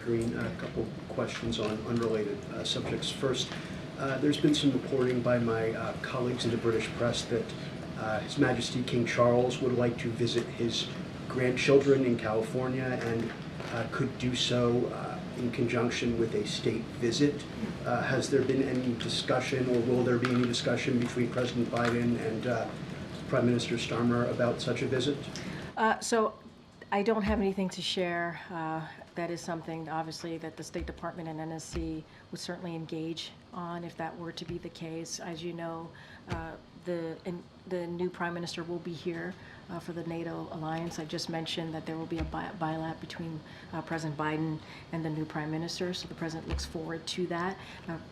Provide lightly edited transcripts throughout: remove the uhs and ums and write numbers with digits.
Karine. A couple questions on unrelated subjects. First, there's been some reporting by my colleagues in the British press that His Majesty King Charles would like to visit his grandchildren in California and could do so in conjunction with a state visit. Has there been any discussion, or will there be any discussion between President Biden and Prime Minister Starmer about such a visit? So I don't have anything to share. That is something, obviously, that the State Department and NSC would certainly engage on if that were to be the case. As you know, the new Prime Minister will be here for the NATO alliance. I just mentioned that there will be a bilat between President Biden and the new Prime Minister, so the President looks forward to that.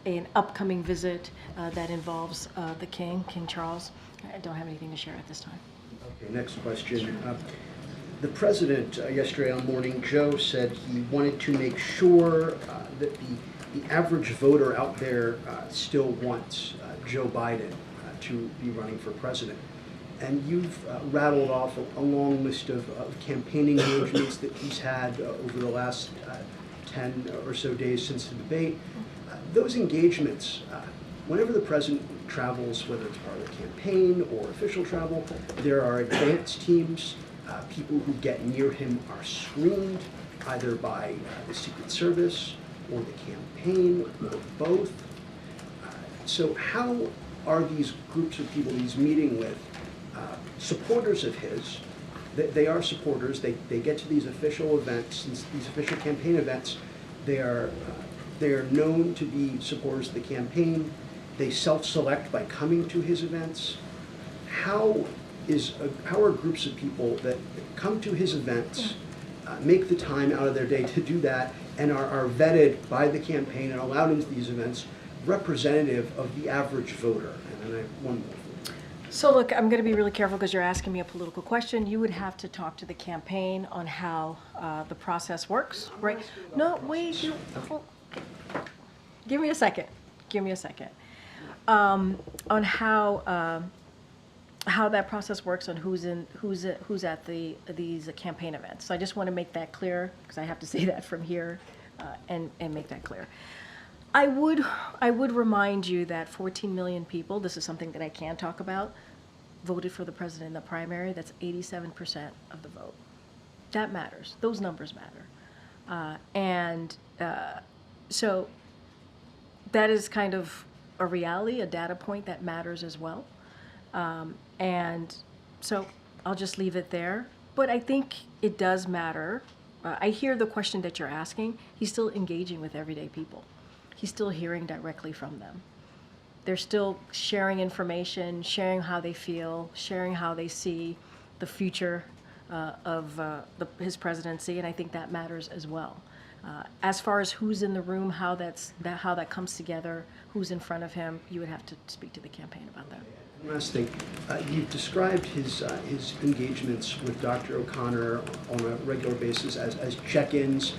An upcoming visit that involves the King Charles. I don't have anything to share at this time. Okay, next question. The President yesterday on Morning Joe said he wanted to make sure that the average voter out there still wants Joe Biden to be running for president. And you've rattled off a long list of campaigning engagements that he's had over the last 10 or so days since the debate. Those engagements, whenever the President travels, whether it's part of the campaign or official travel, there are advance teams. People who get near him are screened either by the Secret Service or the campaign or both. So how are these groups of people he's meeting with supporters of his? They are supporters. They get to these official events, these official campaign events. They are known to be supporters of the campaign. They self-select by coming to his events. How are groups of people that come to his events, make the time out of their day to do that, and are vetted by the campaign and allowed into these events, representative of the average voter? And then I have one more. So look, I'm going to be really careful because you're asking me a political question. You would have to talk to the campaign on how the process works, right? No, wait. Give me a second. Give me a second. On how that process works, on who's at these campaign events. So I just want to make that clear because I have to say that from here and make that clear. I would remind you that 14 million people, this is something that I can talk about, voted for the president in the primary. That's 87% of the vote. That matters. Those numbers matter. So that is kind of a reality, a data point that matters as well. And so I'll just leave it there. But I think it does matter. I hear the question that you're asking. He's still engaging with everyday people. He's still hearing directly from them. They're still sharing information, sharing how they feel, sharing how they see the future of his presidency, and I think that matters as well. As far as who's in the room, how that comes together, who's in front of him, you would have to speak to the campaign about that. Last thing, you've described his engagements with Dr. O'Connor on a regular basis as check-ins.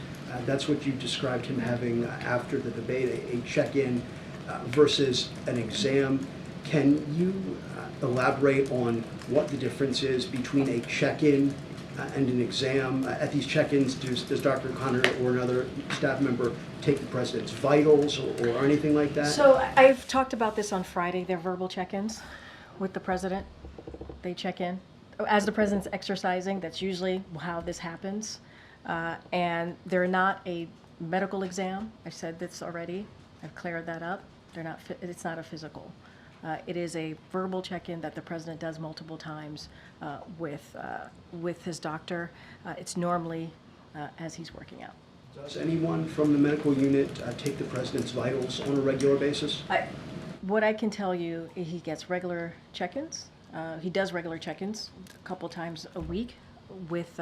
That's what you described him having after the debate, a check-in versus an exam. Can you elaborate on what the difference is between a check-in and an exam? At these check-ins, does Dr. O'Connor or another staff member take the president's vitals or anything like that? So I've talked about this on Friday. They're verbal check-ins with the president. They check in. As the president's exercising, that's usually how this happens. And they're not a medical exam. I've said this already. I've cleared that up. They're not. It's not a physical. It is a verbal check-in that the president does multiple times with his doctor. It's normally as he's working out. Does anyone from the medical unit take the president's vitals on a regular basis? What I can tell you is he gets regular check-ins. He does regular check-ins a couple times a week with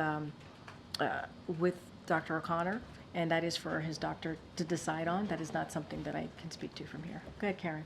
Dr. O'Connor, and that is for his doctor to decide on. That is not something that I can speak to from here. Go ahead, Karen.